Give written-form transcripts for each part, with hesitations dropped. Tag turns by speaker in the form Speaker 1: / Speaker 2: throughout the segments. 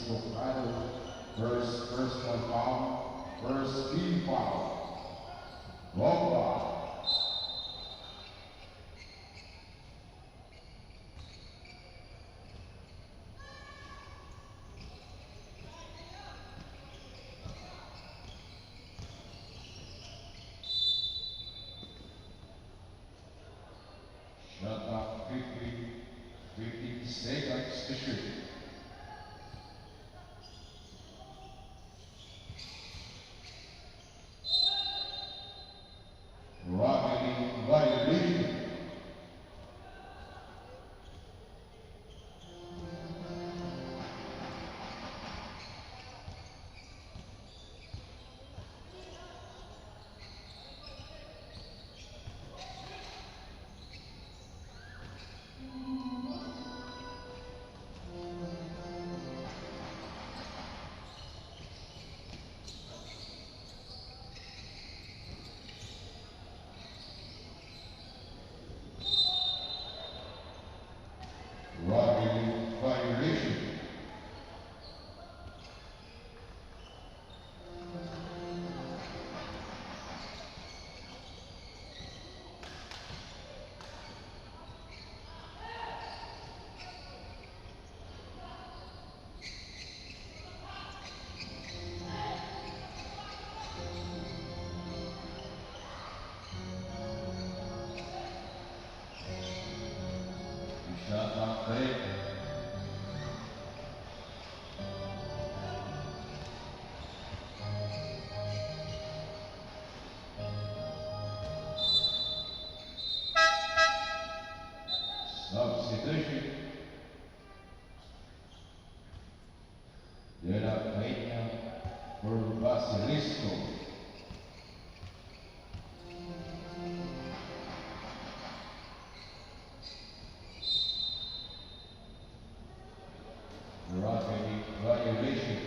Speaker 1: Colorado. First one foul. First team foul. Roll. Shot clock 50 seconds to shoot. Robbery violation. Robbery violation. Shot clock 30. Substitution. De la Peña por Basilisco. Robbery violation.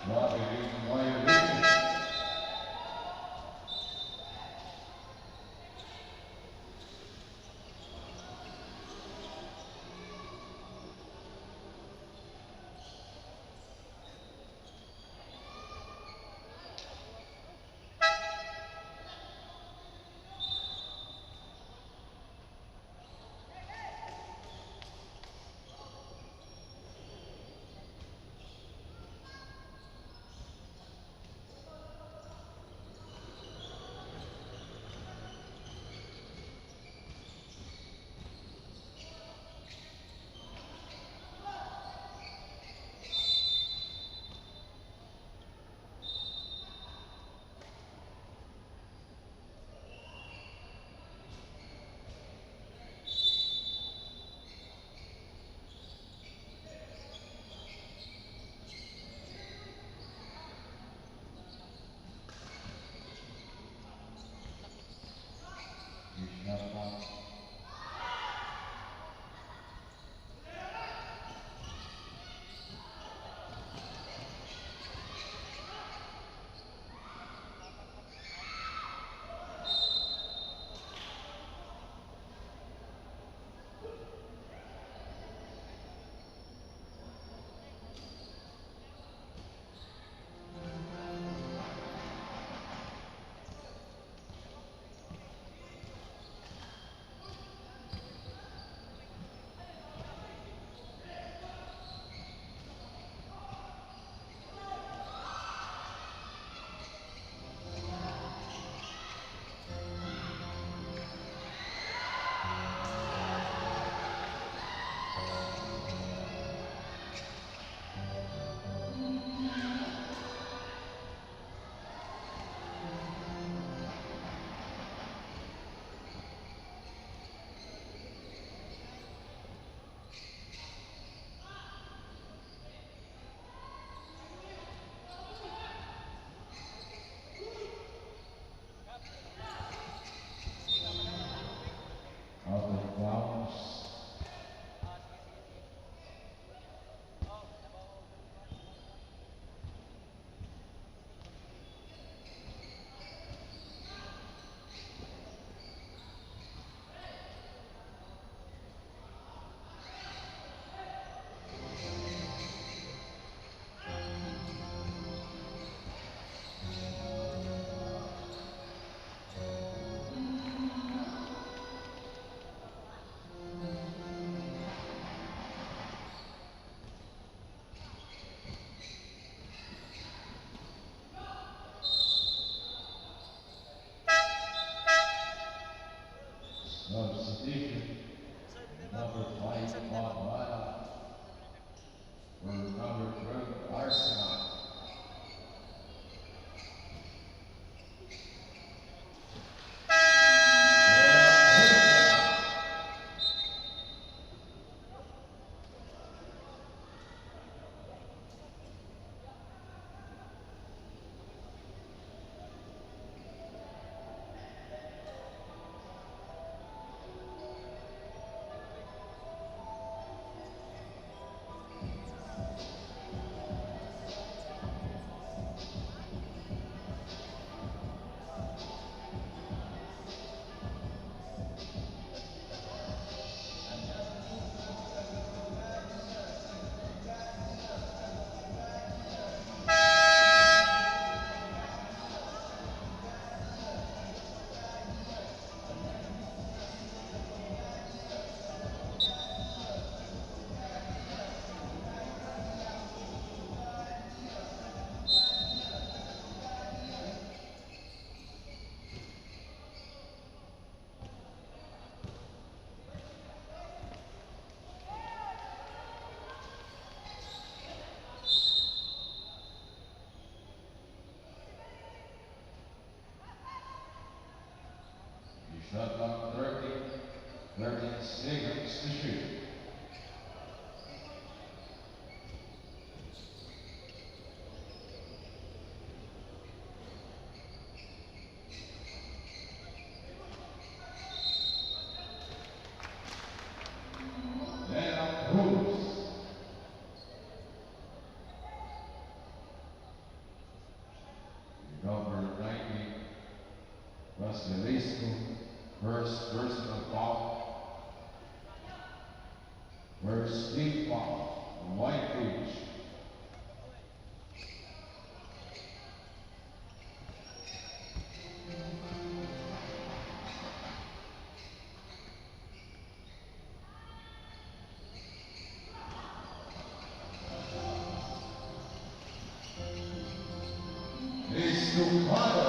Speaker 1: Robbery violation. Shot clock 13 seconds to shoot. Number 90, Vasilescu, first personal foul, first team foul, White Rouge. Estupado.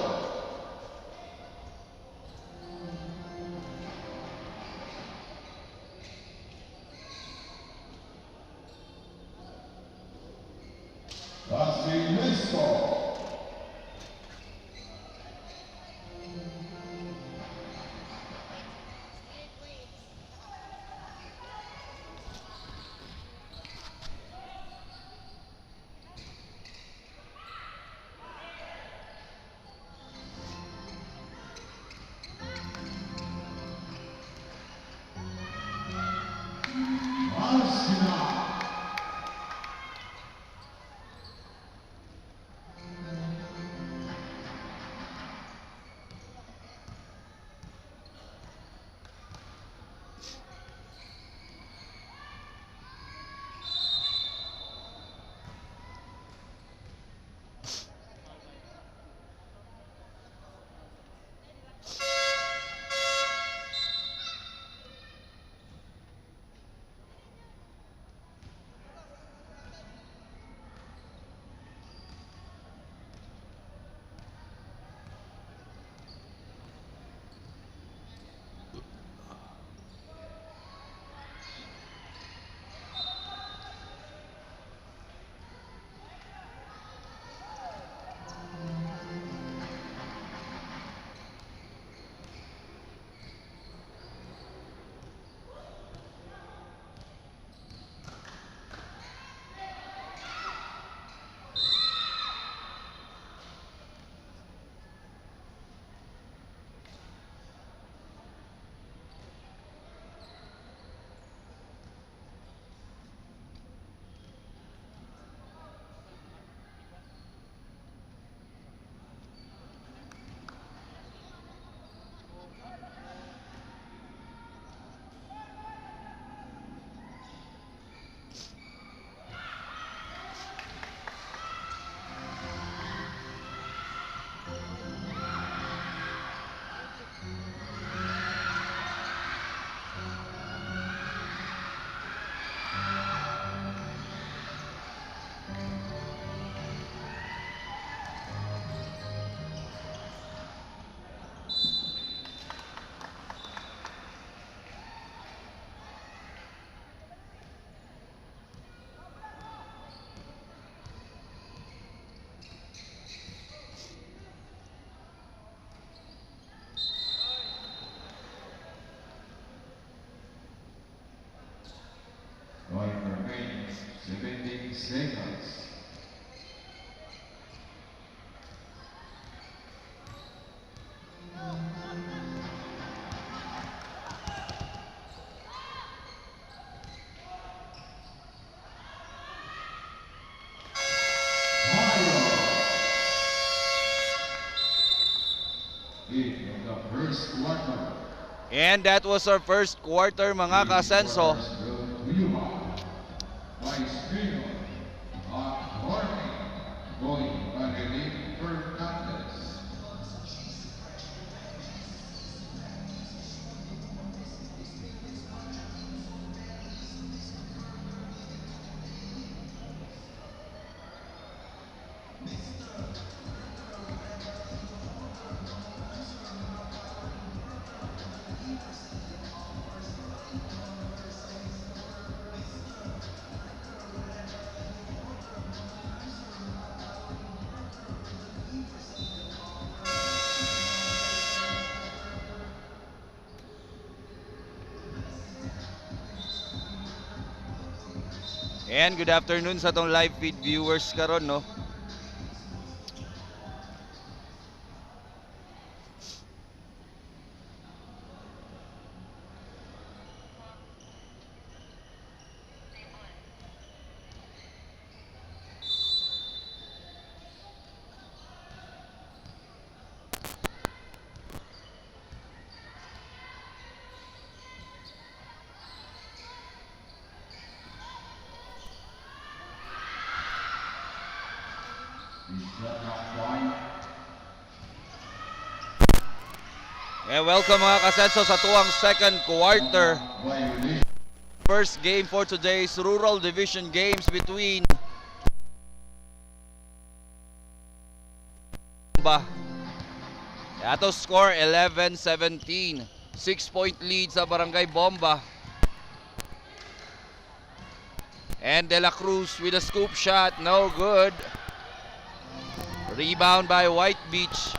Speaker 1: Vasilescu. Going remaining 17 seconds.
Speaker 2: And that was our first quarter, mga kasenso. And good afternoon sa tong live feed viewers karon, no. And welcome mga kasenso sa tuwang second quarter. First game for today's Rural Division games between ato score 11-17. 6-point lead sa Barangay Bomba. And De La Cruz with a scoop shot, no good. Rebound by White Beach.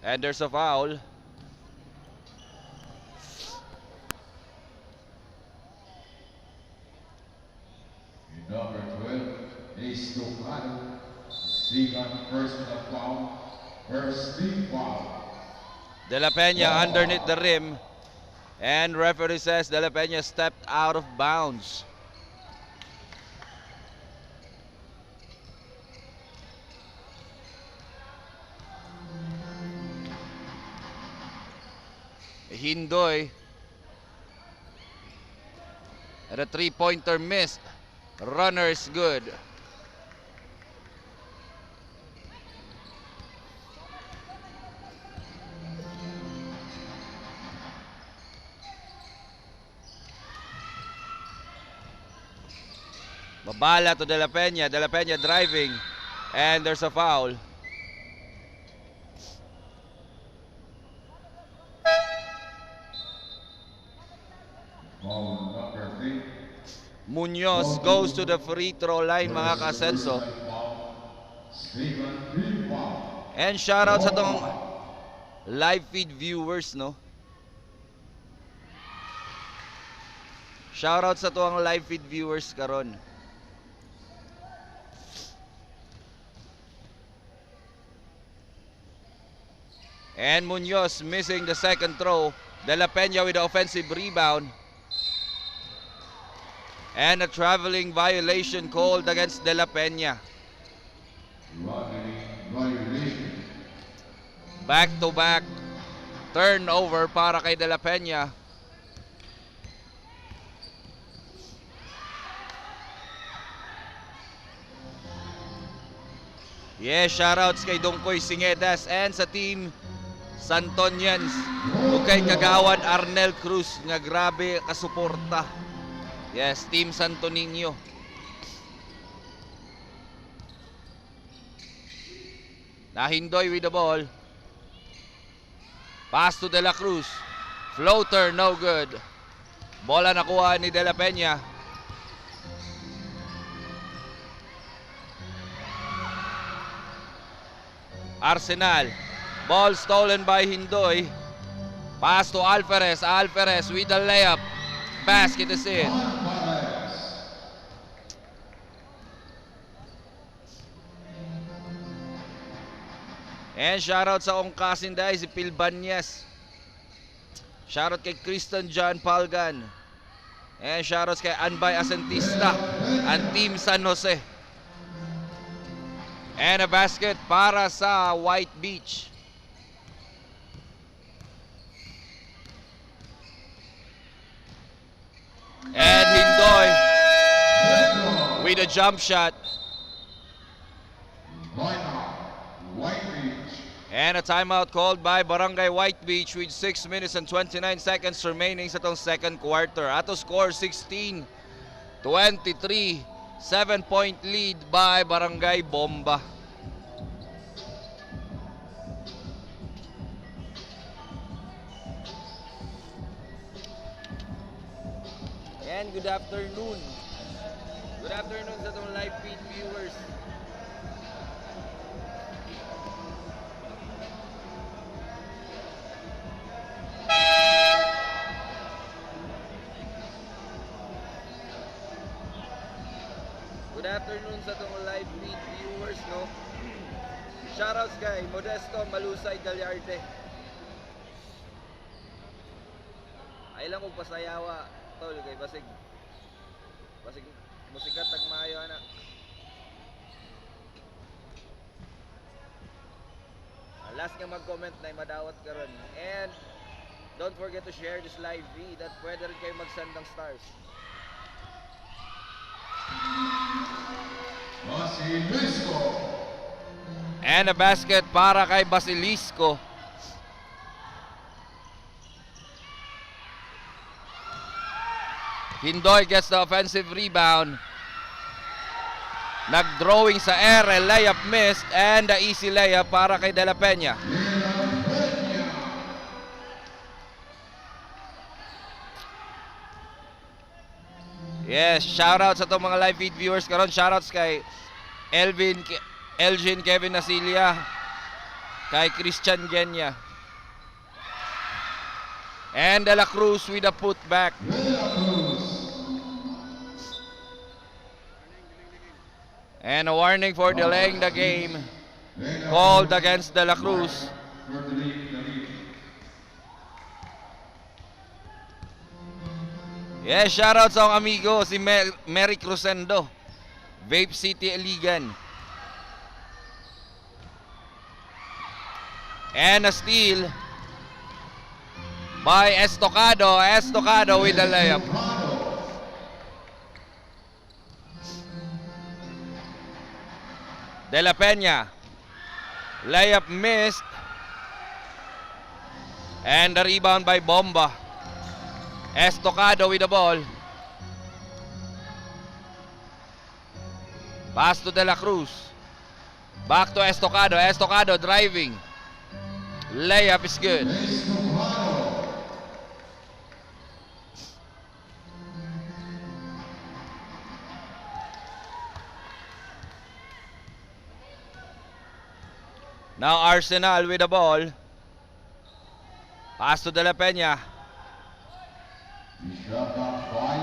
Speaker 2: And there's a foul.
Speaker 1: Number 12, Ace Tocado. Second personal foul. First team foul.
Speaker 2: De La Peña underneath the rim. And referee says De La Peña stepped out of bounds. Hindoy. And a three-pointer missed. Runner is good. Babala to De La Peña. De La Peña driving. And there's a foul.
Speaker 1: Foul number 3.
Speaker 2: Munoz goes to the free throw line mga kasenso. And shoutout sa tong live feed viewers, no? Shoutout sa tong live feed viewers karon. And Munoz missing the second throw. De La Peña with the offensive rebound. And a traveling violation called against De La Peña. Back-to-back turnover para kay De La Peña. Yes, shoutouts kay Dongkoy Singedas and sa team Santonians. Ug kay Kagawad Arnel Cruz nga grabe kasuporta. Yes, Team Santo Niño. Nahindoy with the ball. Pass to De La Cruz. Floater, no good. Bola nakuha ni De La Peña. Arsenal. Ball stolen by Hindoy. Pass to Alferez. Alferez with the layup. Basket is in. And shoutout sa Ongkasinday, si Phil Banyas. Shoutout kay Kristen John Palgan. And shoutout kay Anbay Asentista and Team San Jose. And a basket para sa White Beach. And Hindoy with a jump shot. And a timeout called by Barangay White Beach with 6 minutes and 29 seconds remaining sa tong second quarter. Ato score 16-23. 7-point lead by Barangay Bomba. And good afternoon. Good afternoon sa itong live feed viewers. afternoon sa itong live feed viewers, no? Shoutouts kay Modesto Malusay Galyarte. Ay lang kong pasayawa, tol, kay Basig musikat tagmayo, anak. Last nga mag-comment na madawat ka ron. And don't forget to share this live feed at pwede rin kayo mag-send ng stars.
Speaker 1: Basilisco.
Speaker 2: And a basket para kay Basilisco. Hindoy gets the offensive rebound. Nag-drawing sa air, layup missed, and the easy layup para kay De La Peña. Yes, shoutouts sa itong mga live feed viewers karon. Shoutouts kay Elgin Kevin Nasilia, kay Christian Genya, and De La Cruz with a putback. And a warning for delaying the game called against De La Cruz. Yes, shoutout sa akong amigo si Mary Crucendo, Vape City, Iligan. And a steal by Estocado. Estocado with a layup. De La Peña, layup missed, and the rebound by Bomba. Estocado with the ball. Pass to De La Cruz. Back to Estocado. Estocado driving. Layup is good. Now Arsenal with the ball. Pass to De La Peña.
Speaker 1: Shot clock 5.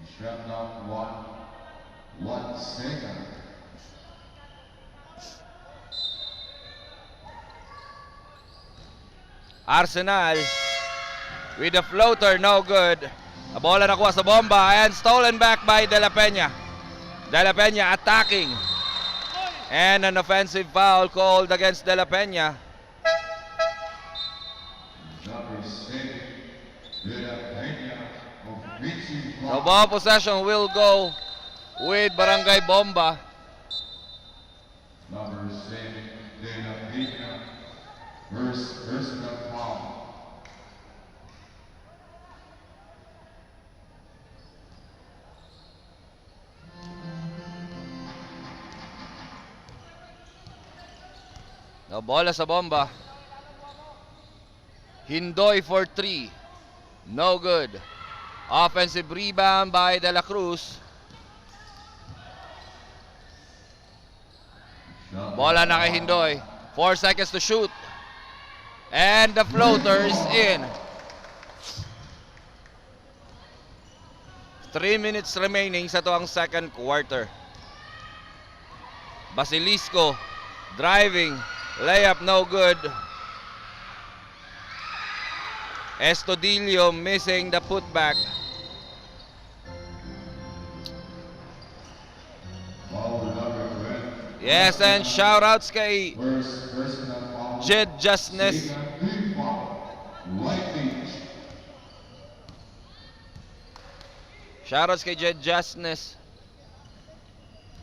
Speaker 1: Shot clock 1 second.
Speaker 2: Arsenal with the floater, no good. A bola nakuha sa Bomba and stolen back by De La Peña. De La Peña attacking. And an offensive foul called against De La Peña.
Speaker 1: Number 6, De La Peña of Vinci.
Speaker 2: The ball possession will go with Barangay Bomba.
Speaker 1: Number 6, De La Peña. First personal foul.
Speaker 2: The bola sa Bomba. Hindoy for 3. No good. Offensive rebound by De La Cruz. Bola na kay Hindoy. 4 seconds to shoot. And the floater is in. 3 minutes remaining sa tuwang second quarter. Basilisco driving. Layup no good. Estudillo missing the putback. Yes, and shoutouts kay Jed Justness. Shoutouts kay Jed Justness.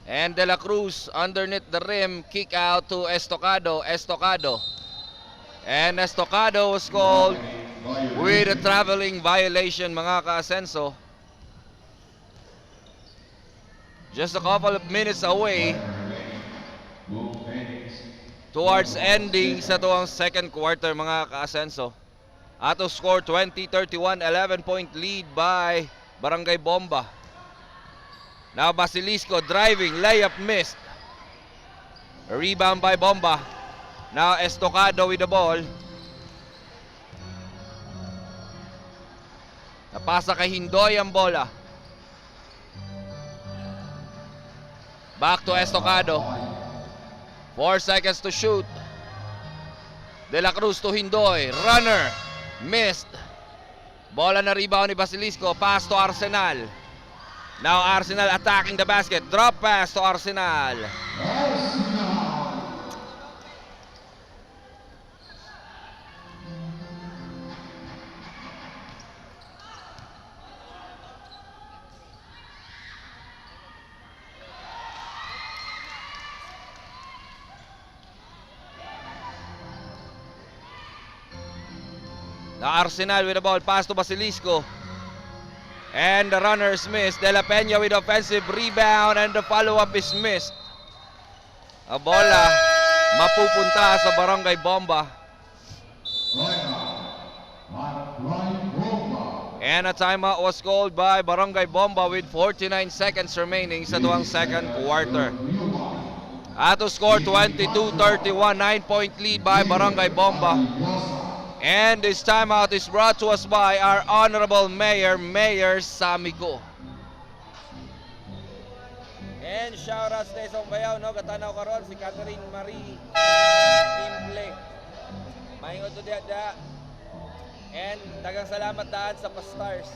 Speaker 2: And De La Cruz underneath the rim, kick out to Estocado. Estocado. And Estocado was called with a traveling violation, mga ka-asenso. Just a couple of minutes away towards ending sa tuwang second quarter, mga ka-asenso. Ato score 20-31, 11-point lead by Barangay Bomba. Now Basilisco driving, layup missed. A rebound by Bomba. Now Estocado with the ball. Napasa kay Hindoy ang bola. Back to Estocado. 4 seconds to shoot. De La Cruz to Hindoy. Runner. Missed. Bola na rebound ni Basilisco. Pass to Arsenal. Now Arsenal attacking the basket. Drop pass to Arsenal. Now Arsenal with the ball. Pass to Basilisco. And the runner is missed. De La Peña with offensive rebound and the follow-up is missed. A bola mapupunta sa Barangay Bomba. And a timeout was called by Barangay Bomba with 49 seconds remaining sa tuwang second quarter. At to score 22-31, 9-point lead by Barangay Bomba. And this timeout is brought to us by our Honorable Mayor, Mayor Samico. And shoutouts tayo sa bayaw, no? Katanaw karon si Catherine Marie Timble. Maingon to diya. And dagang salamat daan sa pa-stars.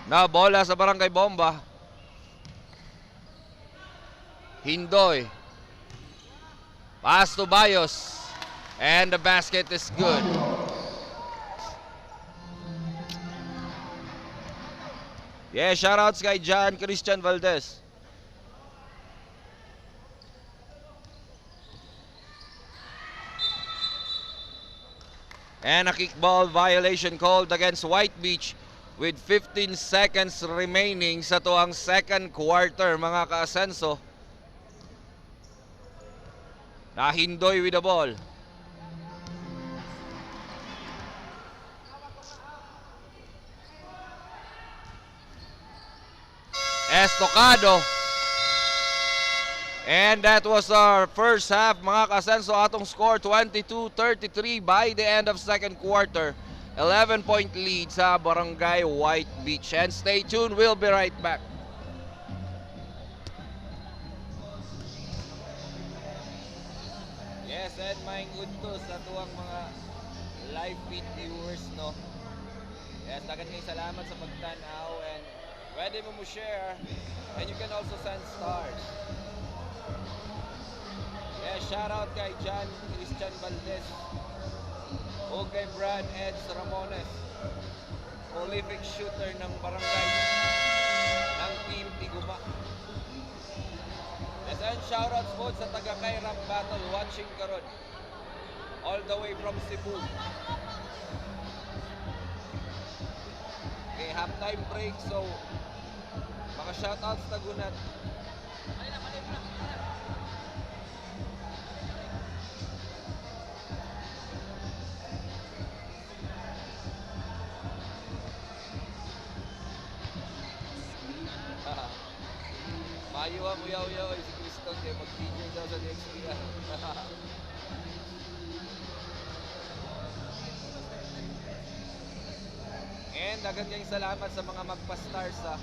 Speaker 2: Na bola sa Barangay Bomba. Hindoy. Pass to Bayos. And the basket is good. Yeah, shoutouts kay John Christian Valdez. And a kickball violation called against White Beach with 15 seconds remaining sa tuwang second quarter, mga ka-asenso. Na Hindoy with the ball. Estocado. And that was our first half, mga ka-asenso. Atong score 22-33 by the end of second quarter. 11-point lead sa Barangay White Beach. And stay tuned, we'll be right back. Yes, and maing udto sa tuwang mga live feed viewers, no? Yes, dagan kayo salamat sa pagtanaw and pwede mo share and you can also send stars. Yes, shout out kay John Christian Valdez. O kay Brad Eds Ramones, prolific shooter ng barangay ng Team Tiguma. And shoutouts po sa taga kay Rap Battle watching karon all the way from Cebu. Okay, halftime break, so mga shoutouts tagunat. Mayo ang uyaw-uyaw ay si Kriston kaya mag-DJ daw sa next week. And dagan kayong salamat sa mga magpa-stars ha.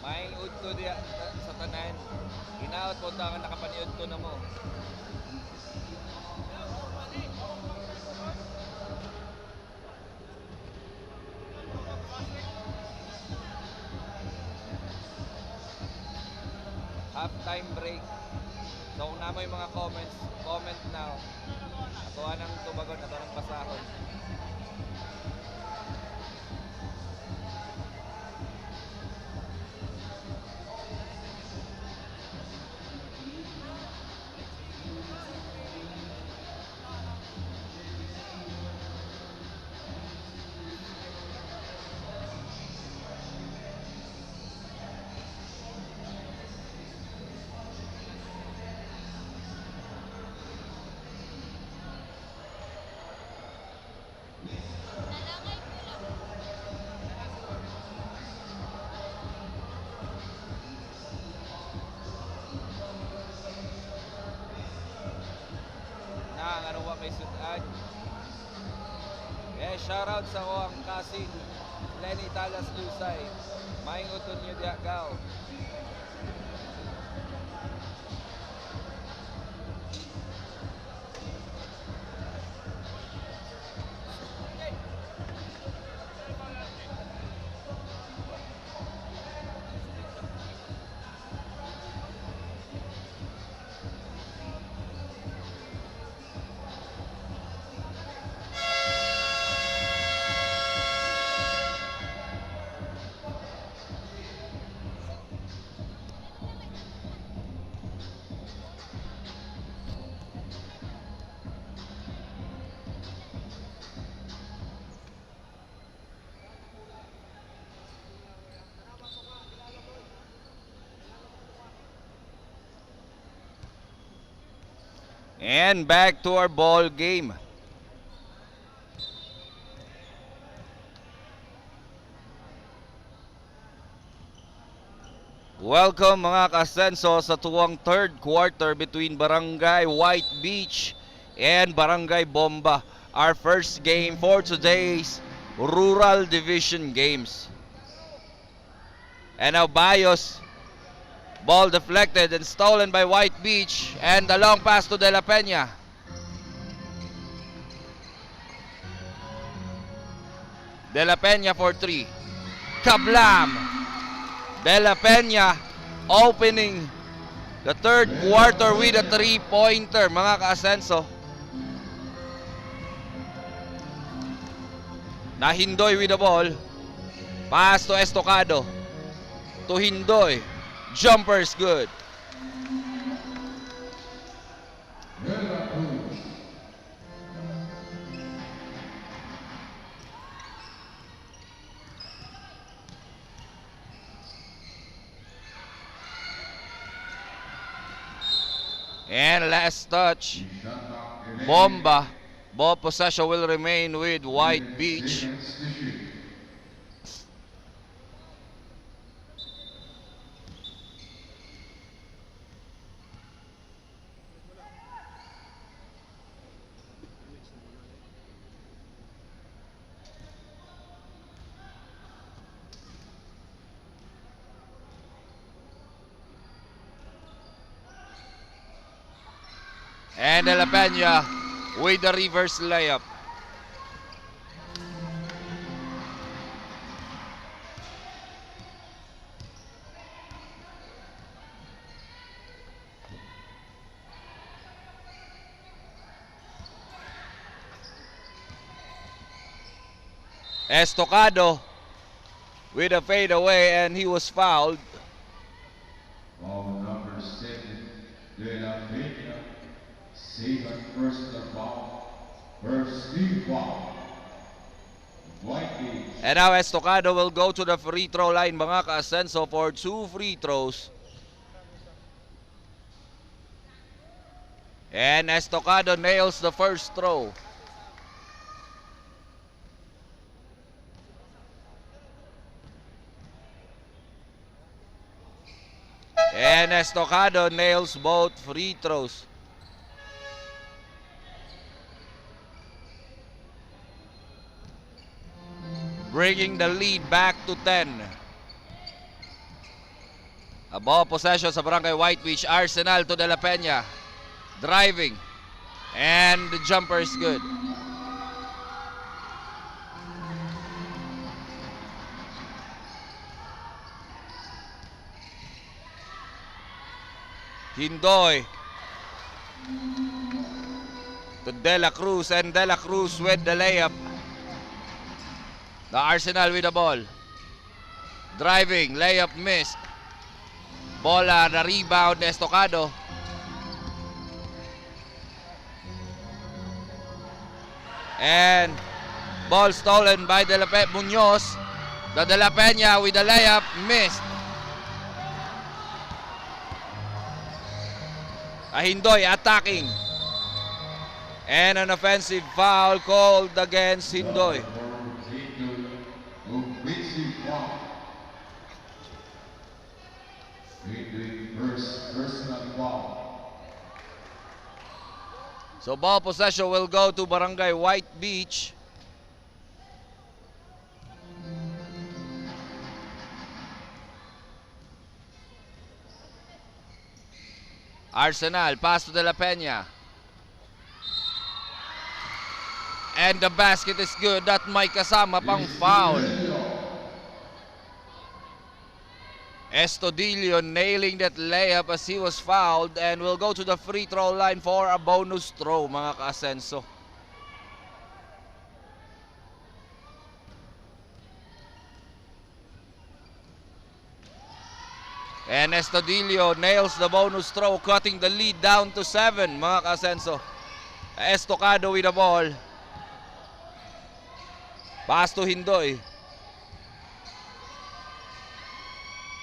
Speaker 2: Maing udto diya sa tanan. Hinaot po ka nakapaniud to na mo. Halftime break. So kung naman yung mga comments, comment now. Atuwa ng tubagon, atuwa ng pasahon. kay Sudan. Shoutout sa ang kasin Lenny Talas Lusay. Maing uton niyo diya gaw. And back to our ball game. Welcome mga kasenso sa tuwang third quarter between Barangay White Beach and Barangay Bomba. Our first game for today's Rural Division Games. And now Bayos. Ball deflected and stolen by White Beach, and the long pass to De La Peña. De La Peña for 3. Kablam! De La Peña opening the third quarter with a 3-pointer, mga ka-asenso. Nahindoy with the ball. Pass to Estocado. To Hindoy. Jumper's good. And last touch. Bomba. Ball possession will remain with White Beach. And De La Peña with the reverse layup. Estocado with a fadeaway, and he was fouled.
Speaker 1: Ball number 7, De La Peña. Second personal foul. First team foul. White Beach.
Speaker 2: And now Estocado will go to the free throw line, mga ka-asenso, for 2 free throws. And Estocado nails the first throw. And Estocado nails both free throws. Bringing the lead back to 10. A ball possession sa Barangay White Beach. Arsenal to De La Peña. Driving. And the jumper is good. Hindoy to De La Cruz, and De La Cruz with the layup. The Arsenal with the ball. Driving, layup missed. Bola na rebound, Estocado. And ball stolen by De La Peña. Muñoz. The De La Peña with the layup missed. Hindoy attacking. And an offensive foul called against Hindoy. So ball possession will go to Barangay White Beach. Arsenal, pass to De La Peña. And the basket is good. That may kasama pang foul. Estudillo nailing that layup as he was fouled and will go to the free throw line for a bonus throw, mga ka-Asenso. And Estudillo nails the bonus throw, cutting the lead down to 7, mga ka-Asenso. Estocado with the ball. Pass to Hindoy.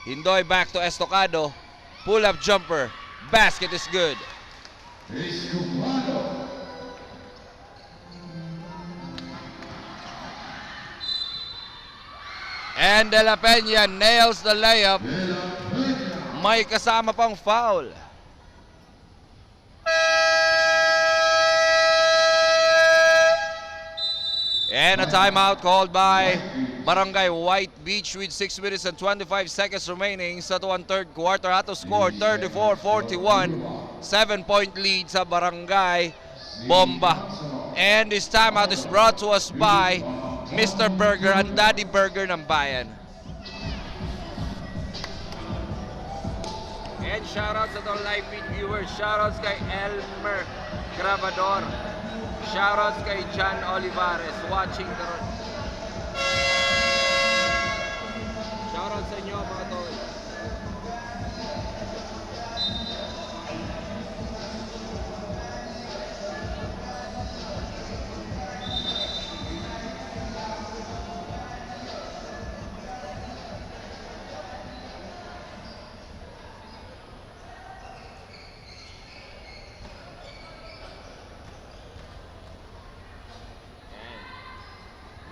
Speaker 2: Hindoy back to Estocado. Pull-up jumper. Basket is good. And De La Peña nails the layup. May kasama pang foul. And a timeout called by Barangay White Beach with 6 minutes and 25 seconds remaining sa 1/3 quarter. Ato score 34-41. 7-point lead sa Barangay Bomba. And this timeout is brought to us by Mr. Burger and Daddy Burger ng Bayan. And shoutouts sa itong live feed viewers. Shoutouts kay Elmer Grabador. Shoutouts kay John Olivares watching the run. Shoutouts sa inyo mga tol.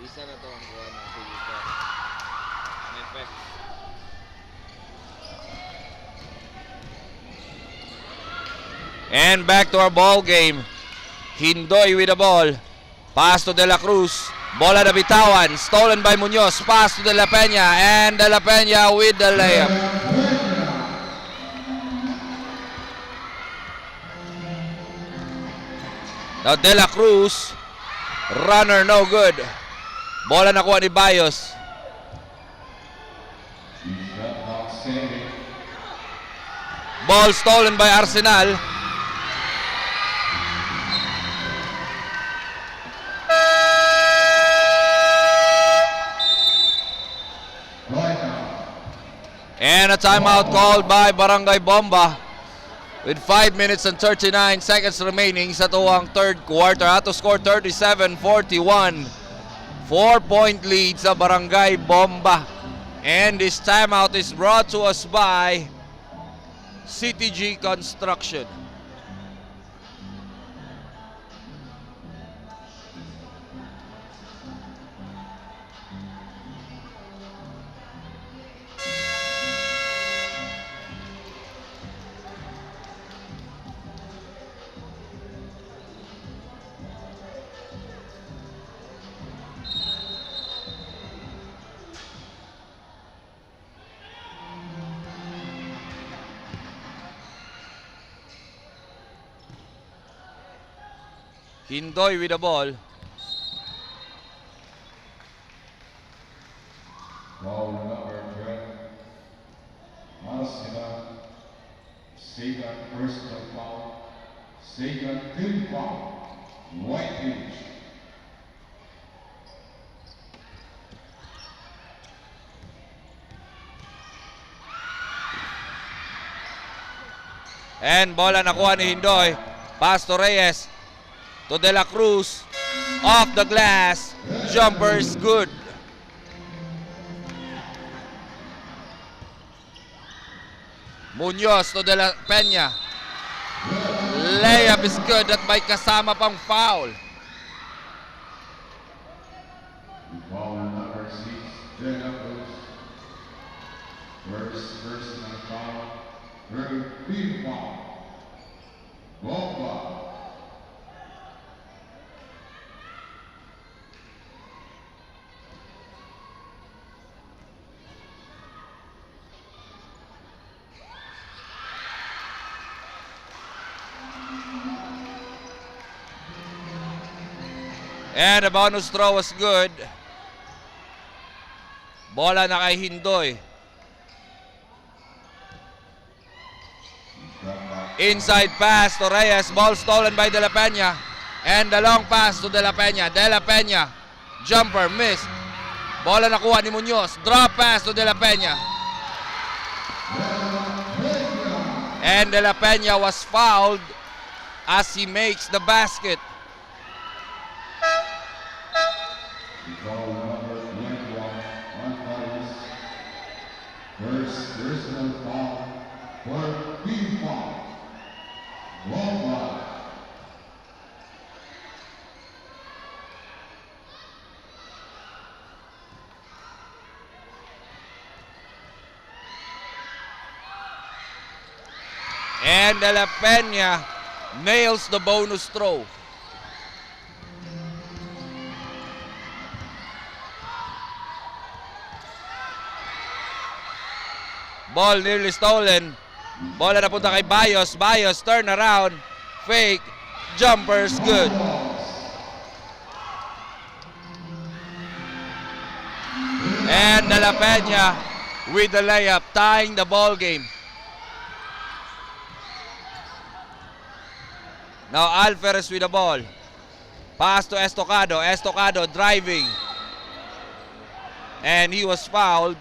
Speaker 2: Isa na to ang kuha ng Pilita. Ang effect. And back to our ball game. Hindoy with the ball. Pass to De La Cruz. Bola na bitawan. Stolen by Muñoz. Pass to De La Peña. And De La Peña with the layup. Now De La Cruz. Runner no good. Bola nakuha ni Bayos. Ball stolen by Arsenal. And a timeout called by Barangay Bomba with 5 minutes and 39 seconds remaining sa tuwang 3rd quarter. Ato score 37-41. 4-point lead sa Barangay Bomba. And this timeout is brought to us by CTG Construction. Hindoy with the ball.
Speaker 1: Foul number 12. Arsenal. Second personal foul. Second team foul. White Beach.
Speaker 2: And bola nakuha ni Hindoy. Pass to Reyes. To De La Cruz. Off the glass. Jumper is good. Muñoz to De La Peña. Layup is good at may kasama pang foul.
Speaker 1: Foul number 6. De La Cruz. First personal foul. Third team foul. Bomba.
Speaker 2: And the bonus throw was good. Bola na kay Hindoy. Inside pass to Reyes. Ball stolen by De La Peña. And the long pass to De La Peña. De La Peña. Jumper missed. Bola nakuha ni Muñoz. Drop pass to De La Peña. And De La Peña was fouled as he makes the basket.
Speaker 1: Foul number 21 on Carlos. First personal foul for team foul. Long line.
Speaker 2: And De La Peña nails the bonus throw. Ball nearly stolen. Bola napunta kay Bayos. Bayos, turn around. Fake. Jumper's good. And De La Peña with the layup, tying the ball game. Now Alferez with the ball. Pass to Estocado. Estocado driving. And he was fouled.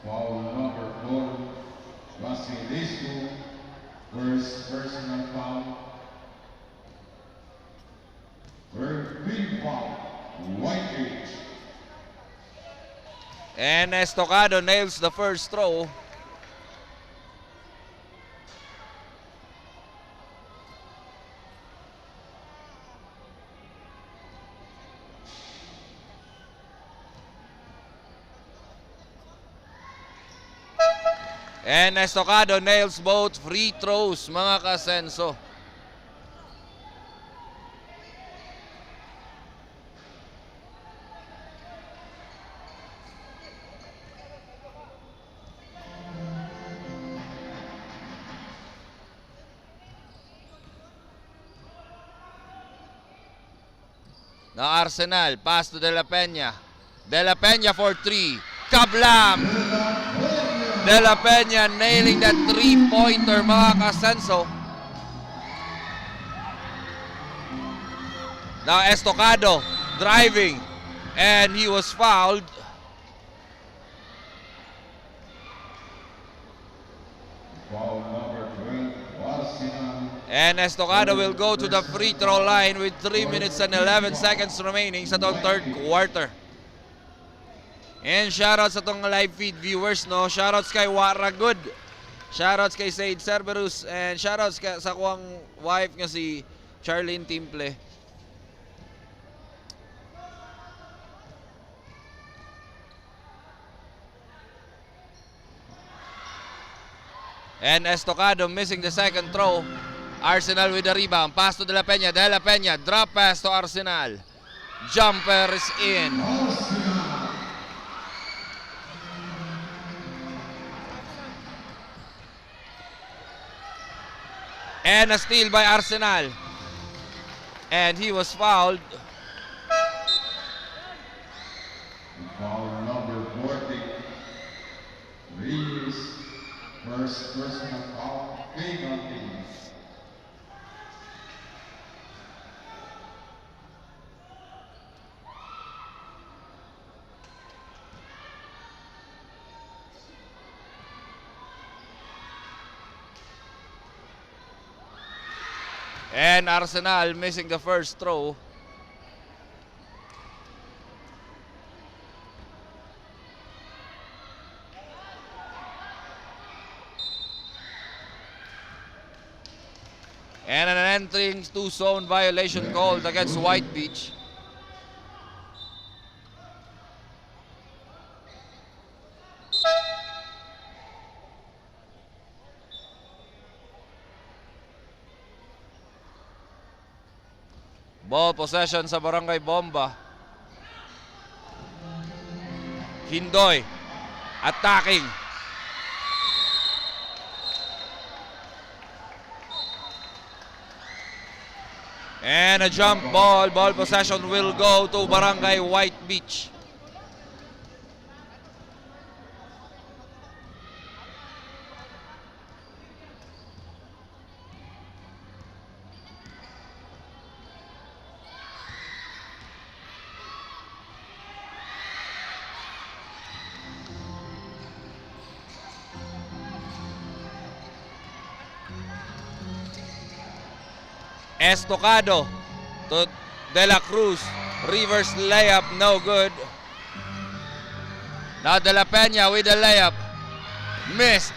Speaker 1: Foul number 4, Basilisco. First personal foul. Third team foul, White Cage.
Speaker 2: And Estocado nails the first throw. And Estocado nails both free throws, mga kasenso. Na Arsenal, pass to De La Peña. De La Peña for 3. Kablam! De La Peña nailing that three-pointer, mga kasenso. Now Estocado driving, and he was fouled.
Speaker 1: Foul number 12, Arsenal.
Speaker 2: And Estocado will go to the free throw line with 3 minutes and 11 seconds remaining sa tong third quarter. And shoutouts sa tong live feed viewers, no? Shoutouts kay Waragud. Shoutouts kay Sage Cerberus. And shoutouts sa kuwang wife nga si Charlene Timple. And Estocado missing the second throw. Arsenal with the rebound. Pass to De La Peña. De La Peña. Drop pass to Arsenal. Jumper is in. And a steal by Arsenal. And he was fouled.
Speaker 1: Foul number 40, Reyes. First personal foul, penalty.
Speaker 2: And Arsenal missing the first throw. And an entering two-zone violation called against White Beach. Ball possession sa Barangay Bomba. Hindoy attacking. And a jump ball. Ball possession will go to Barangay White Beach. Estocado to De La Cruz. Reverse layup, no good. Now De La Peña with the layup. Missed.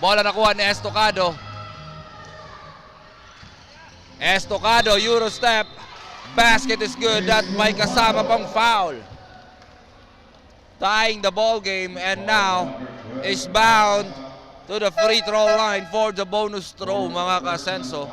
Speaker 2: Bola nakuha ni Estocado. Estocado, Euro step. Basket is good. That may kasama pang foul. Tying the ball game, and now is bound to the free throw line for the bonus throw, mga kasenso.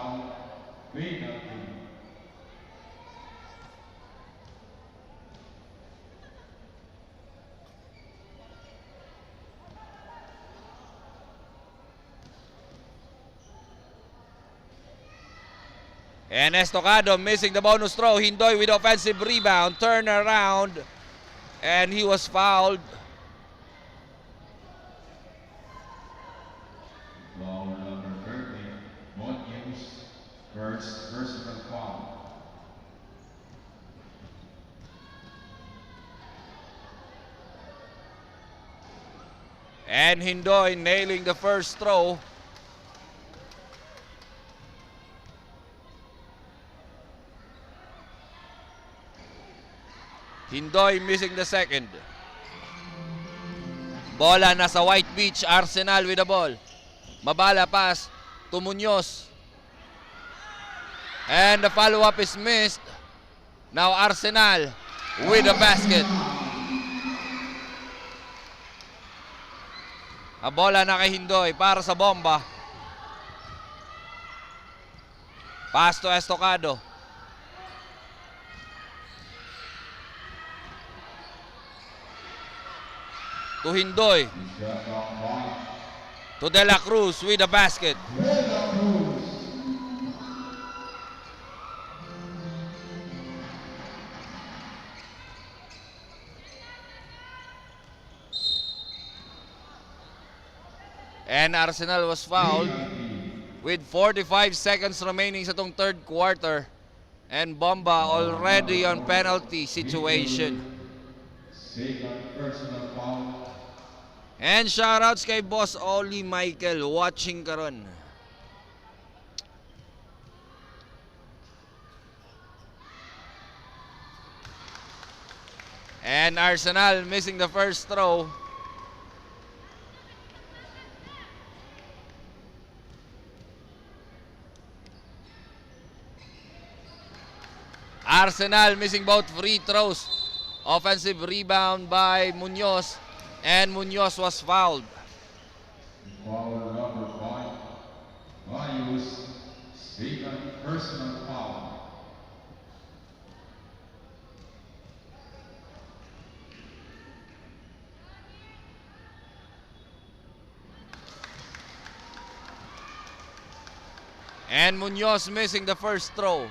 Speaker 2: And Estocado missing the bonus throw. Hindoy with offensive rebound. Turn around. And he was fouled.
Speaker 1: Foul number 30, Munoz, first personal foul.
Speaker 2: And Hindoy nailing the first throw. Hindoy missing the second. Bola nasa White Beach. Arsenal with the ball. Mabala pass to Munoz. And the follow-up is missed. Now Arsenal with the basket. A bola na kay Hindoy para sa bomba. Pass to Estocado. To Hindoy. To De La Cruz with the basket. And Arsenal was fouled with 45 seconds remaining sa tong third quarter. And Bomba already on penalty situation.
Speaker 1: Second personal foul.
Speaker 2: And shoutouts kay Boss Oli Michael, watching karon. And Arsenal missing the first throw. Arsenal missing both free throws. Offensive rebound by Munoz. And Munoz was fouled.
Speaker 1: Foul number 5, Marius, second personal foul.
Speaker 2: And Munoz missing the first throw.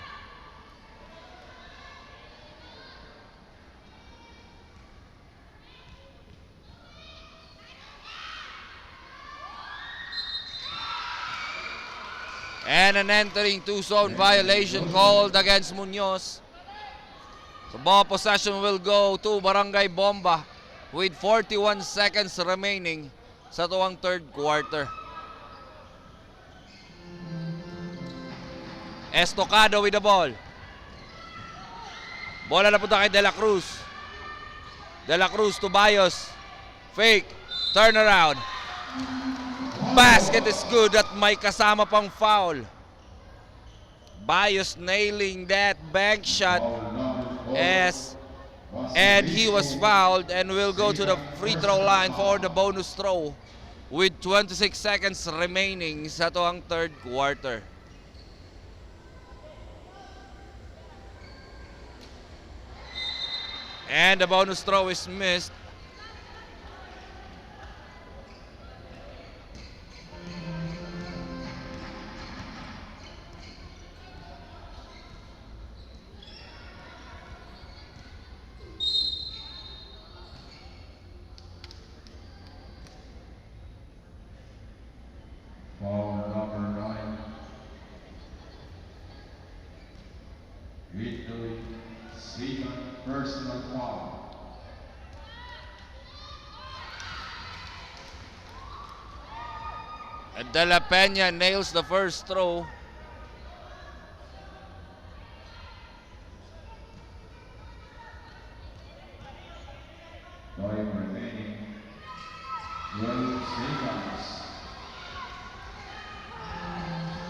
Speaker 2: And an entering two-zone violation called against Munoz. So ball possession will go to Barangay Bomba with 41 seconds remaining sa tuwang third quarter. Estocado with the ball. Bola na punta kay De La Cruz. De La Cruz to Bayos. Fake. Turnaround. Basket is good at may kasama pang foul. Bayos nailing that bank shot and he was fouled and will go to the free throw line for the bonus throw with 26 seconds remaining sa tuwang third quarter. And the bonus throw is missed.
Speaker 1: foul.
Speaker 2: And De La Peña nails the first throw.
Speaker 1: Time remaining. 12 seconds.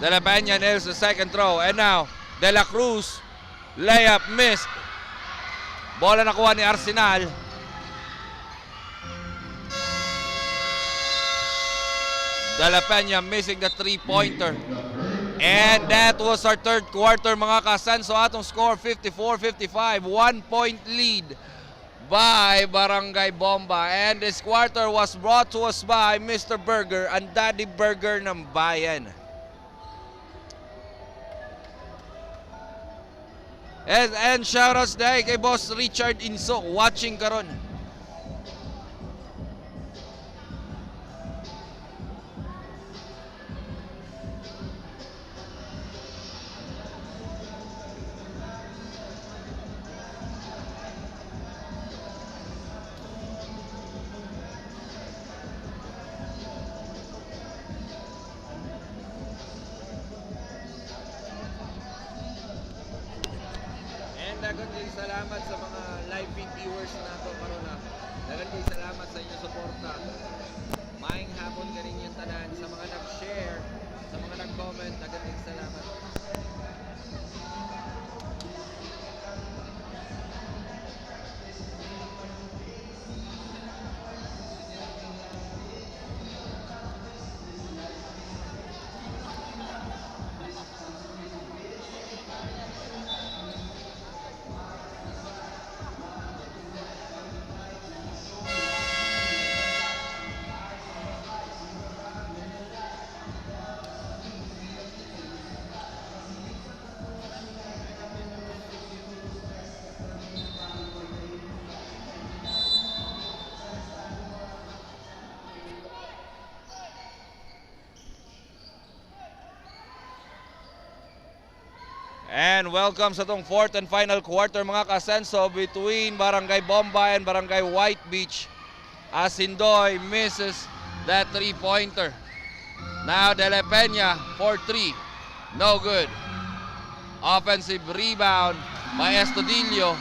Speaker 2: De La Peña nails the second throw. And now, De La Cruz, layup missed. Bola nakuha ni Arsenal. De La Peña missing the three-pointer. And that was our third quarter mga kasan. So atong score 54-55. 1 point lead by Barangay Bomba. And this quarter was brought to us by Mr. Burger, ang Daddy Burger ng bayan. And shoutouts dahil kay Boss Richard Inso, watching karon. Dagan kayo salamat sa mga live feed viewers nato karon na. Dagan kayo salamat sa inyong suporta. Maayong hapon kanin yung tanan sa mga nag-share, sa mga nag-comment, dagan kayo salamat. And welcome sa itong fourth and final quarter mga kasenso between Barangay Bomba and Barangay White Beach. As Indoy misses that three-pointer. Now De La Peña for three. No good. Offensive rebound by Estudillo.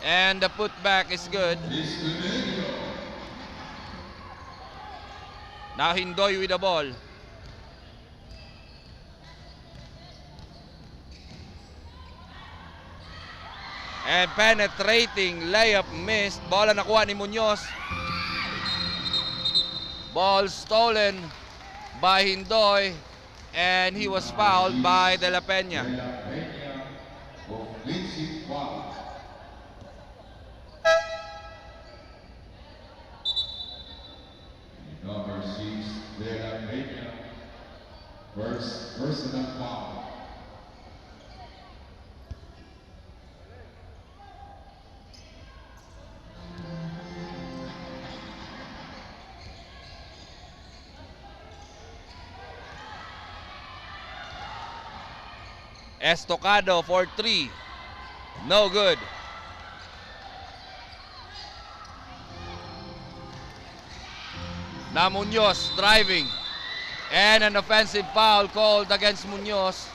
Speaker 2: And the putback is good. Now Hindoy with the ball. And penetrating layup missed. Bola nakuha ni Muñoz. Ball stolen by Hindoy. And he was fouled by De La Peña.
Speaker 1: De La Peña, offensive foul. Number 6, De La Peña, first personal foul.
Speaker 2: Estocado for three. No good. Now Muñoz driving. And an offensive foul called against Muñoz.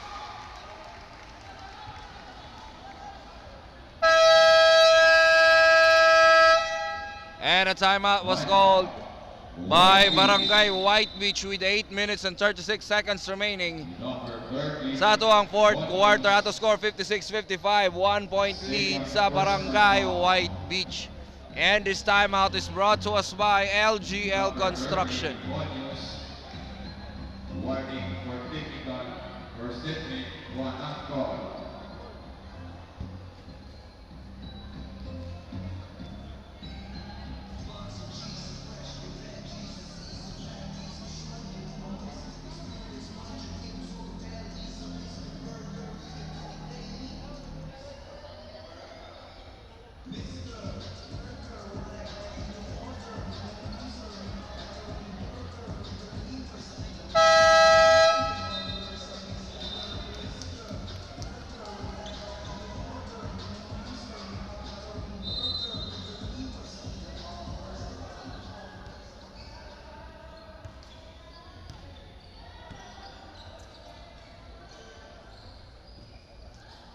Speaker 2: And a timeout was called by Barangay White Beach with 8 minutes and 36 seconds remaining. Sa ato ang fourth quarter, ato score 56-55, 1 point lead sa Barangay White Beach. And this timeout is brought to us by LGL Construction.
Speaker 1: Warning for technical for Sydney Guanaco.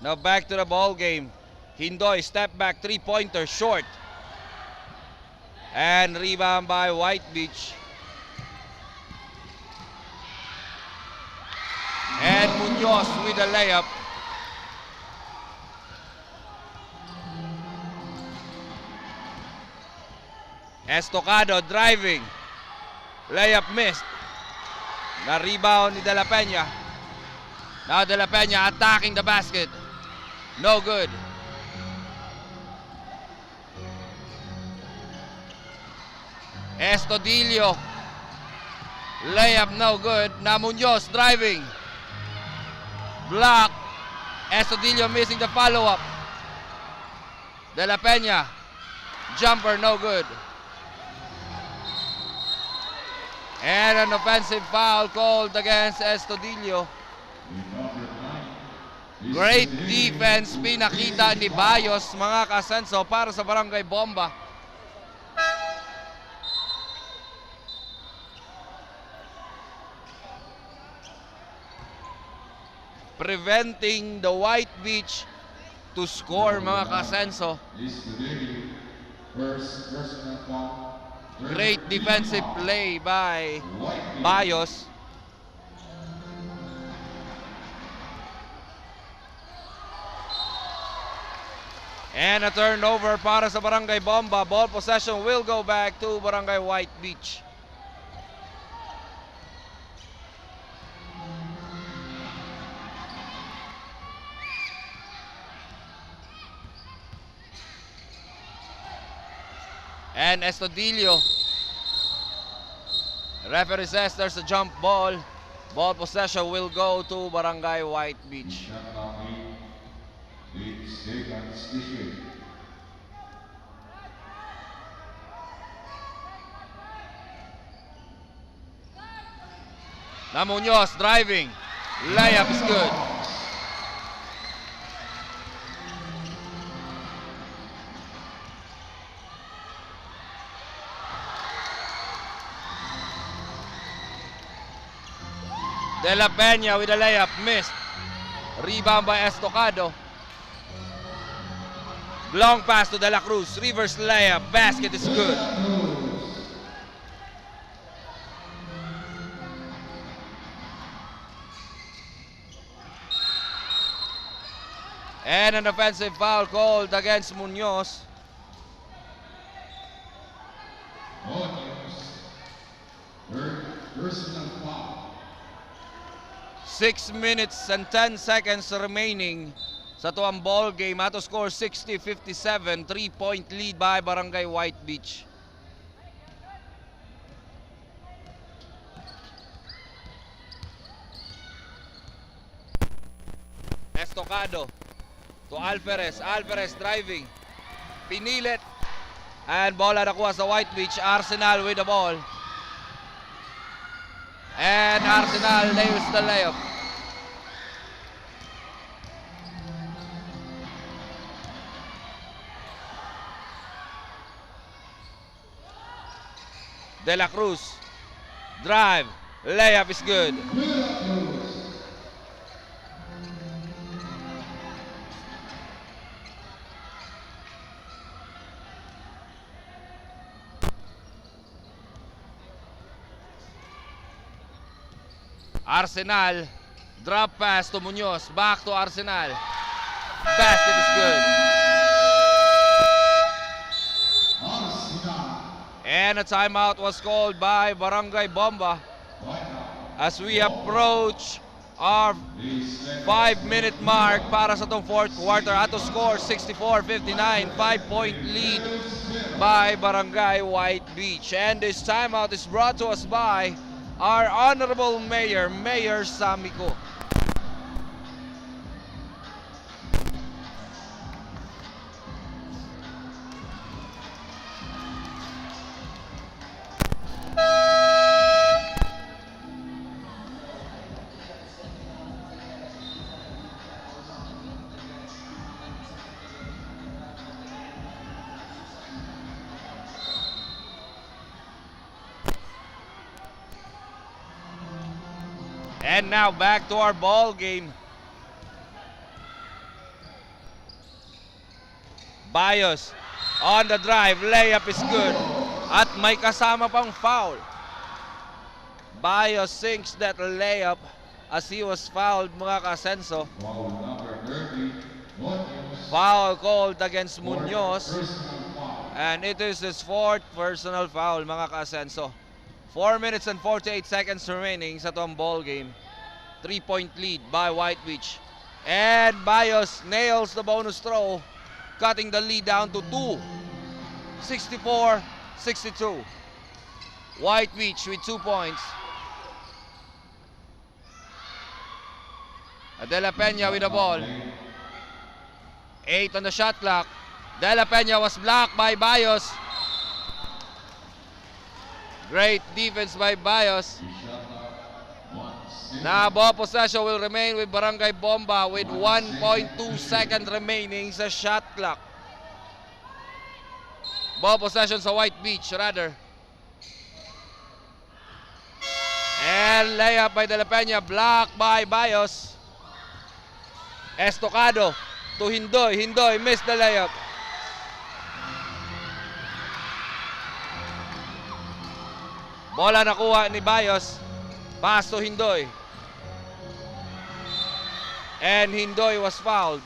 Speaker 2: Now back to the ball game. Hindoy, step back, three-pointer, short. And rebound by White Beach. And Munoz with a layup. Estocado driving. Layup missed. Na-rebound ni De La Peña. Now De La Peña attacking the basket. No good. Estudillo. Layup no good. Na Munoz driving. Block. Estudillo missing the follow-up. De La Peña. Jumper no good. And an offensive foul called against Estudillo. Great defense pinakita ni Bayos, mga kasenso, para sa Barangay Bomba. Preventing the White Beach to score, mga kasenso. Great defensive play by Bayos. And a turnover para sa Barangay Bomba. Ball possession will go back to Barangay White Beach. And Estudillo. Referee says there's a jump ball. Ball possession will go to Barangay White Beach. Na Munoz driving. Layup is good. De La Peña with a layup, missed. Rebound by Estocado. Long pass to De La Cruz, reverse layup, basket is good. And an offensive foul called against Munoz.
Speaker 1: Personal foul.
Speaker 2: 6 minutes and 10 seconds remaining sa tuwang ball game. Ato score 60-57, 3-point lead by Barangay White Beach. Estocado to Alferez. Alferez driving. Pinilit. And bola nakuha sa White Beach. Arsenal with the ball. And Arsenal nails the layup. De La Cruz. Drive. Layup is good. Arsenal, drop pass to Munoz, back to Arsenal. Basket is good. And a timeout was called by Barangay Bomba as we approach our 5-minute mark para sa itong fourth quarter. Ato score 64-59, 5-point lead by Barangay White Beach. And this timeout is brought to us by our Honorable Mayor, Mayor Samico. And now back to our ball game. Bios on the drive, layup is good. At may kasama pang foul. Bios sinks that layup as he was fouled, mga ka-Asenso.
Speaker 1: Foul number 30, Munoz.
Speaker 2: Foul called against Munoz.
Speaker 1: Personal foul.
Speaker 2: And it is his fourth personal foul, mga ka-Asenso. 4 minutes and 48 seconds remaining sa itong ball game. 3-point lead by White Beach. And Bios nails the bonus throw, cutting the lead down to 2. 64-62. White Beach with 2 points. De La Peña with the ball. 8 on the shot clock. De La Peña was blocked by Bios. Great defense by Bios. Now ball possession will remain with Barangay Bomba with 1.2 seconds remaining sa shot clock. Ball possession sa White Beach rather. And layup by De La Peña, blocked by Bios. Estocado to Hindoy. Hindoy missed the layup. Bola nakuha ni Bios. Pass to Hindoy. And Hindoy was fouled.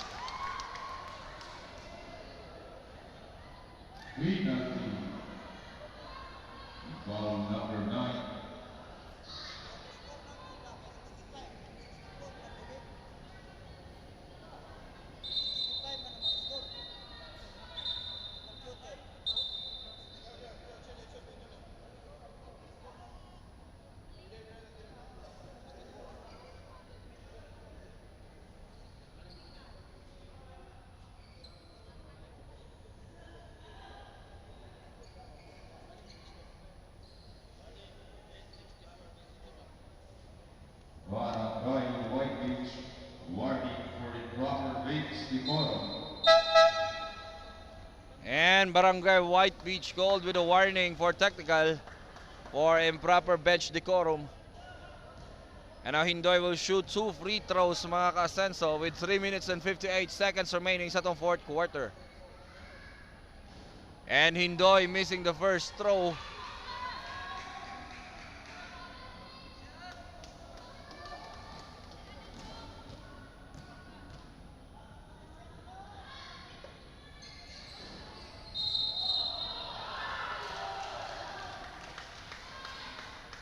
Speaker 1: Penalty. Foul number 9. Barangay White Beach, warning for improper breaks decorum.
Speaker 2: And Barangay White Beach called with a warning for technical for improper bench decorum. And now Hindoy will shoot 2 free throws, mga ka-Asenso, with 3 minutes and 58 seconds remaining sa itong fourth quarter. And Hindoy missing the first throw.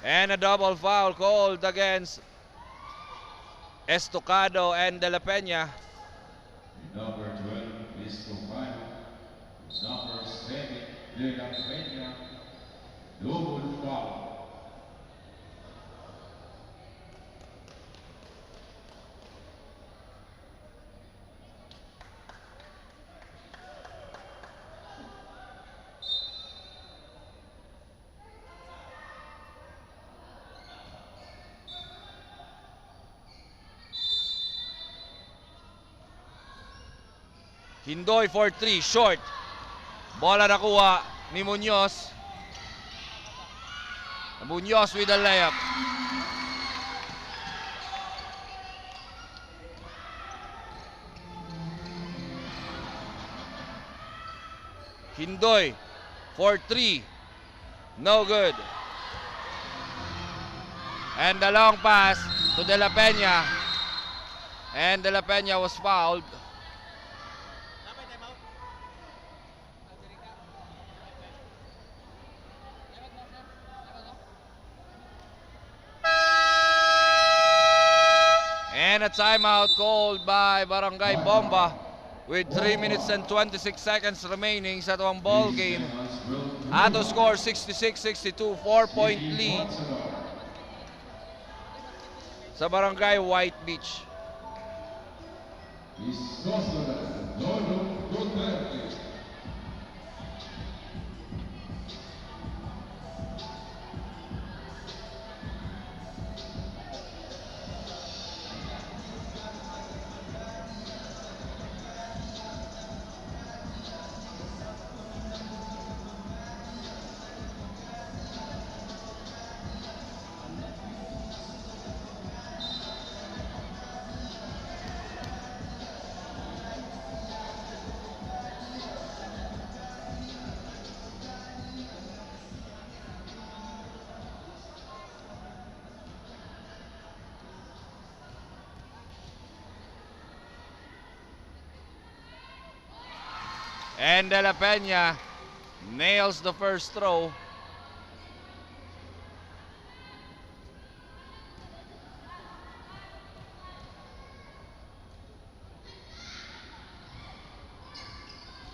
Speaker 2: And a double foul called against Estocado and De La Peña.
Speaker 1: Number 12 is Tocado. Number 7, De La Peña. Double foul.
Speaker 2: Hindoy for 3, short. Bola nakuha ni Munoz. Munoz with a layup. Hindoy for 3, no good. And the long pass to De La Peña. And De La Peña was fouled. And a timeout called by Barangay Bomba with 3 minutes and 26 seconds remaining sa itong ball game. Ato score 66-62, 4-point lead sa Barangay White Beach. And De La Peña nails the first throw.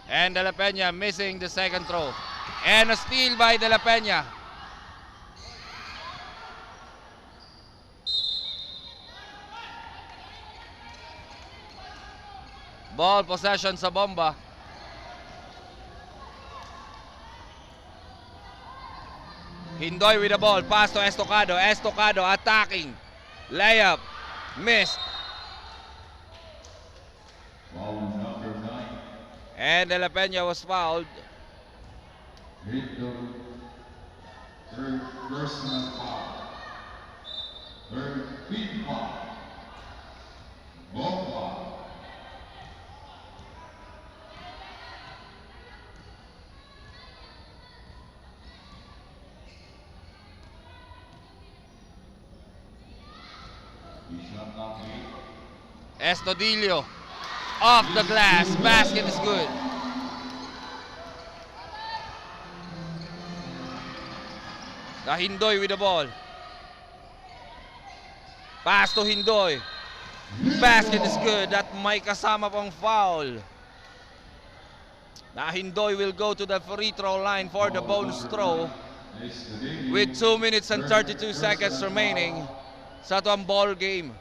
Speaker 2: And De La Peña missing the second throw. And a steal by De La Peña. Ball possession sa Bomba. Hindoy with the ball. Pass to Estocado. Estocado attacking. Layup. Missed.
Speaker 1: Foul number 9.
Speaker 2: And De La Peña was fouled.
Speaker 1: Hito. Third personal foul. Third team foul. Bomba. He shot down 8.
Speaker 2: Estudillo. Off the glass. Basket is good. The Hindoy with the ball. Pass to Hindoy. Basket is good. That may kasama pang foul. The Hindoy will go to the free throw line for the bonus throw with 2 minutes and 32 seconds remaining sa tuwang ball game.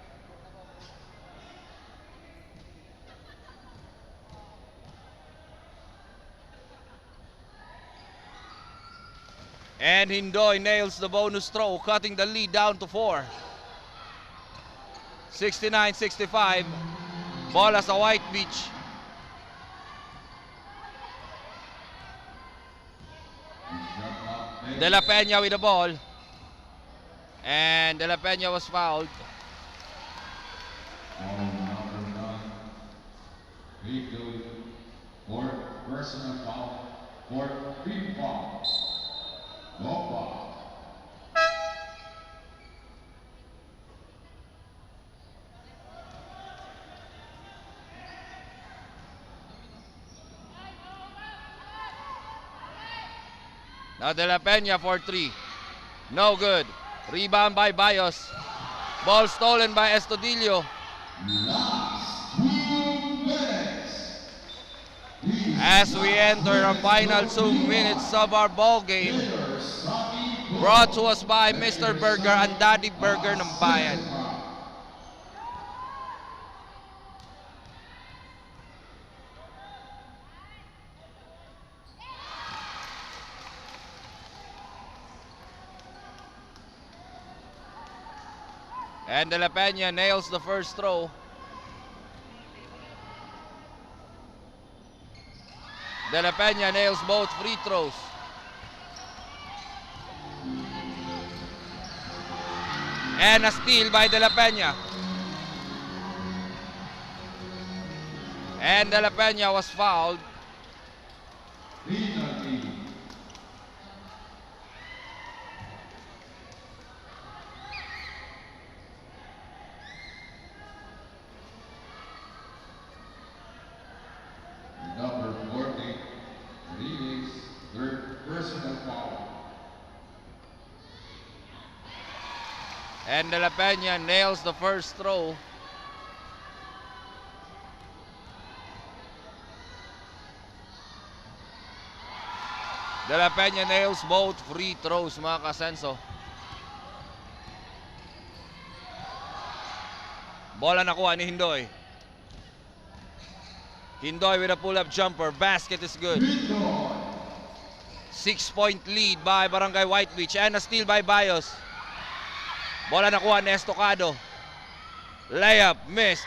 Speaker 2: And Hindoy nails the bonus throw, cutting the lead down to 4. 69-65. Bola sa White Beach. De La Peña with the ball. And De La Peña was fouled.
Speaker 1: Foul number 9. Hito. Fourth personal foul. Fourth team foul. Bomba.
Speaker 2: Now De La Peña for 3. No good. Rebound by Bayos. Ball stolen by Estudillo.
Speaker 1: Last 2 minutes.
Speaker 2: As we enter the final 2 minutes of our ball game, brought to us by Mr. Burger and Daddy Burger ng Bayan. And De La Peña nails the first throw. De La Peña nails both free throws. And a steal by De La Peña. And De La Peña was fouled.
Speaker 1: Penalty. Number 40. Release. Third personal foul.
Speaker 2: And De La Peña nails the first throw. De La Peña nails both free throws, mga kasenso. Bola nakuha ni Hindoy. Hindoy with a pull-up jumper. Basket is good. 6-point lead by Barangay White Beach. And a steal by Bayos. Bola nakuha ni Estocado. Layup, missed.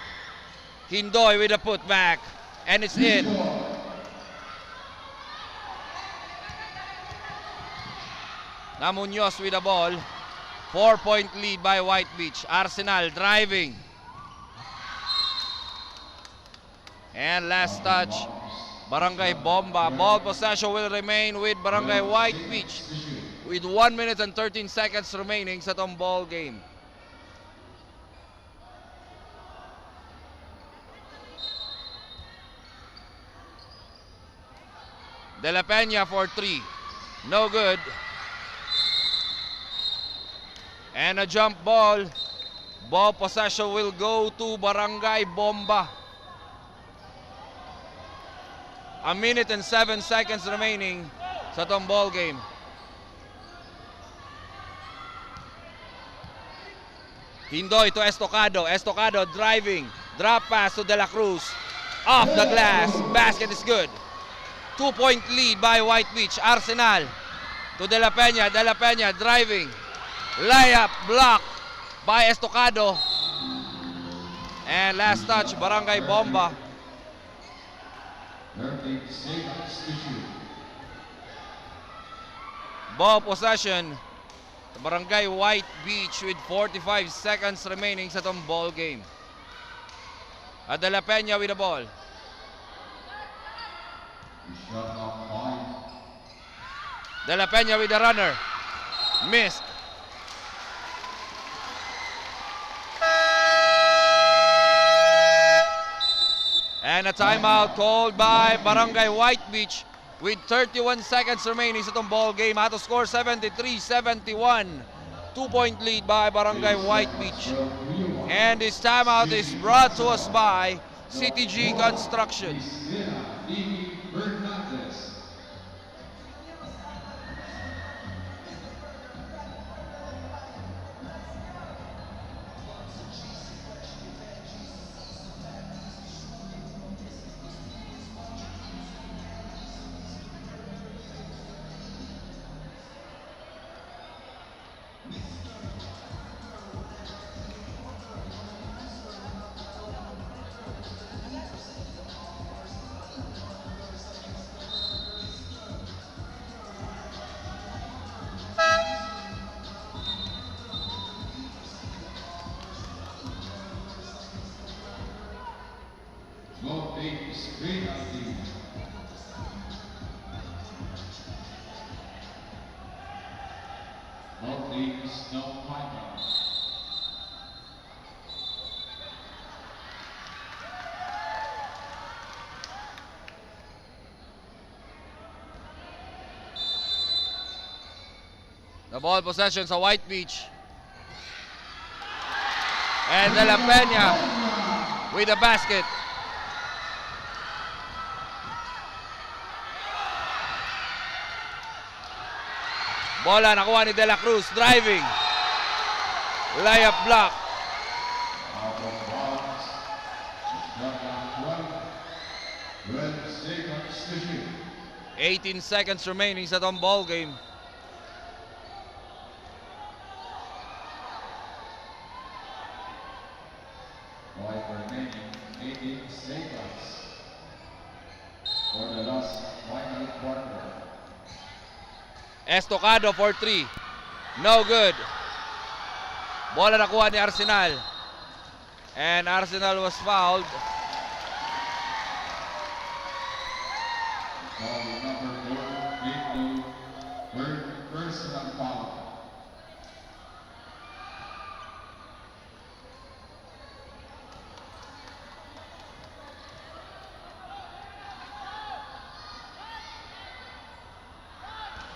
Speaker 2: Hindoy with a putback. And it's in. Na Muñoz with the ball. 4-point lead by White Beach. Arsenal driving. And last touch, Barangay Bomba. Ball possession will remain with Barangay White Beach with 1 minute and 13 seconds remaining sa tong ball game. De La Peña for 3. No good. And a jump ball. Ball possession will go to Barangay Bomba. A minute and 7 seconds remaining sa tong ball game. Hindoy to Estocado. Estocado driving. Drop pass to De La Cruz. Off the glass. Basket is good. 2-point lead by White Beach. Arsenal to De La Peña. De La Peña driving. Layup block by Estocado. And last touch, Barangay Bomba. Ball possession. Barangay White Beach with 45 seconds remaining sa tong ball game. At De La Peña with the ball. De La Peña with the runner. Missed. And a timeout called by Barangay White Beach with 31 seconds remaining sa itong ball game. Ato score 73-71. 2-point lead by Barangay White Beach. And this timeout is brought to us by CTG Construction. The ball possession sa White Beach. And De La Peña with the basket. Bola nakuha ni De La Cruz, driving. Layup block.
Speaker 1: Out of bounds. Shot clock 12 seconds to shoot.
Speaker 2: 18 seconds remaining sa tong ball game.
Speaker 1: White remaining 18 seconds for the last final quarter.
Speaker 2: Estocado for 3. No good. Bola nakuha ni Arsenal. And Arsenal was fouled.
Speaker 1: Foul number 4, lead to third personal foul.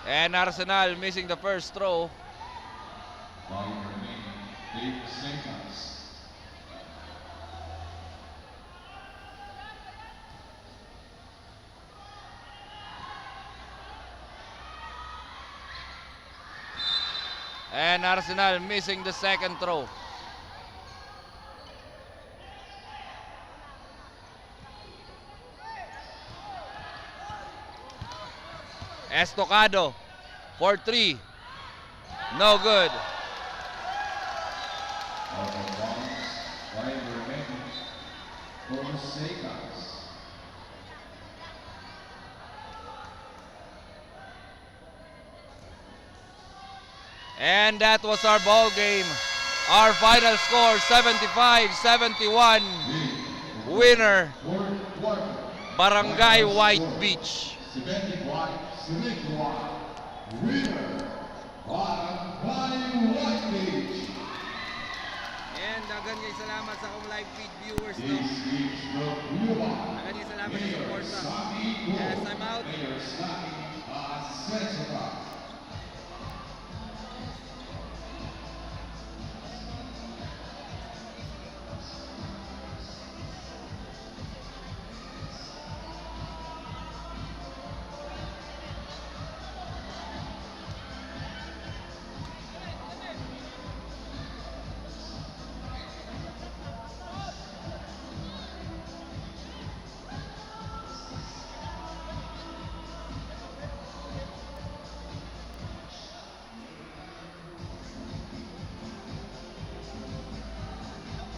Speaker 2: And Arsenal missing the first throw.
Speaker 1: Foul remaining 8 seconds.
Speaker 2: And Arsenal missing the second throw. Estocado for 3. No good.
Speaker 1: Out of bounds, 5 remaining 4 seconds.
Speaker 2: And that was our ball game. Our final score 75-71. Winner
Speaker 1: Fourth quarter.
Speaker 2: Barangay White Beach.
Speaker 1: 71. Winner, Barangay White Beach.
Speaker 2: And Dagan kayo salamat sa akong live feed viewers, no?
Speaker 1: This is the Cuba.
Speaker 2: Dagan kayo salamat sa support,
Speaker 1: Sammy
Speaker 2: Yes, I'm out.
Speaker 1: Mayor Sammy Asensio.